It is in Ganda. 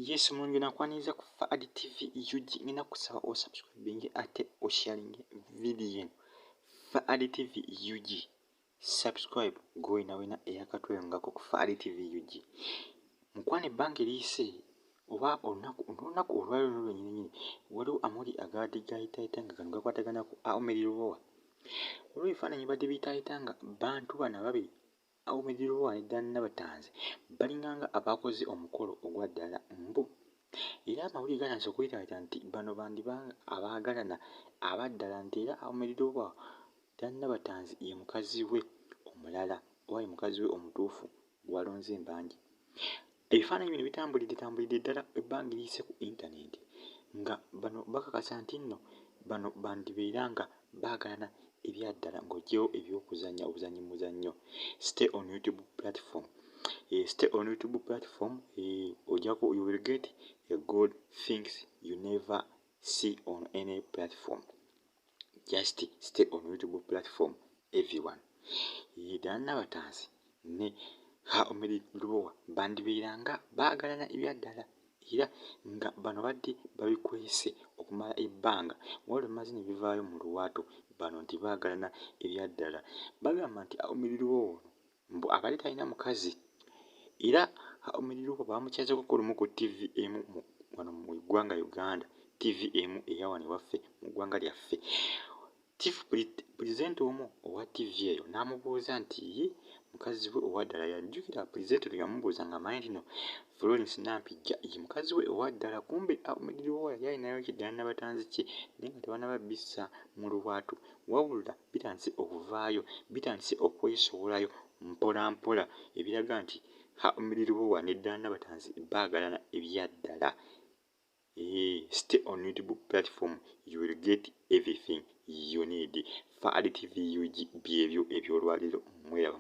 Yes, mulungi nakwaniriza ku Fahad TV UG. Nina kusaba osubscribinge ate osharinge video eno. Fahad TV UG. Subscribe gwina wina eyakatweyongako ku Fahad TV UG. Mukwana ebbanga eriise oba olunaku olwaliro lwennyini waliwo amawulire agadigayitaayita nga gano gakwatagana ku Ahmed Lubowa. Waliwo ebifaananyi badde biyitaayita nga bantu bano ababiri Ahmed Lubowa ne Dan Nabatanzi balinganga abaakoze omukolo ogwa ddala mbu. Era amawulire gatandise okuyitaayita nti bano bandibanga abaagalana abaddala nti era Ahmed Lubowa Dan Nabatanzi ye mukazi we omulala oba ye mukazi we omutuufu gw'alonze embanja. Ebifaananyi bino bitambulidde ddala ebbanga eriise ku intaneti nga bano bakakasa nti nno bano bandibeera nga baagalana ebya ddala ng'oggyewo eby'okuzannya obuzannyi mu muzannyo. Stay on YouTube platform. Stay on YouTube platform. You will get a good things you never see on any platform. Just stay on YouTube platform, everyone. Dan Nabatanzi ne Ahmed Lubowa bandibeeranga baagalana ebya ddala era nga bano badde babikwese okumala ebbanga waliwo bimaze ne bivaayo mu lwatu bano nti baagalana ebya ddala. Bagamba nti Ahmed Lubowa mbu abadde talina mukazi era Ahmed Lubowa bamukyazeeko ko lumu ku TV emu wano mu ggwanga Uganda, TV emu eya wano ewaffe mu ggwanga lyaffe. Pulezidenti omu owa TV eyo n'amubuuza nti ye mukazi we owa ddala yajjukira pulezidenti oyo yamubuuza ng'amanyi nti no Florence Nampijja ye mukazi we owa ddala. Kumbe Ahmed Lubowa yali alinayo Dan Nabatanzi kye naye nga tebannaba bissa mu lwatu wabula bitandise okuvaayo, bitandise okwesowolayo mpola mpola ebiraga nti Ahmed Lubowa ne Dan Nabatanzi baagalana ebya ddala. Stay on YouTube platform, you will get everything you need. Fahad TV UG byebyo eby'olwaliro mweraba.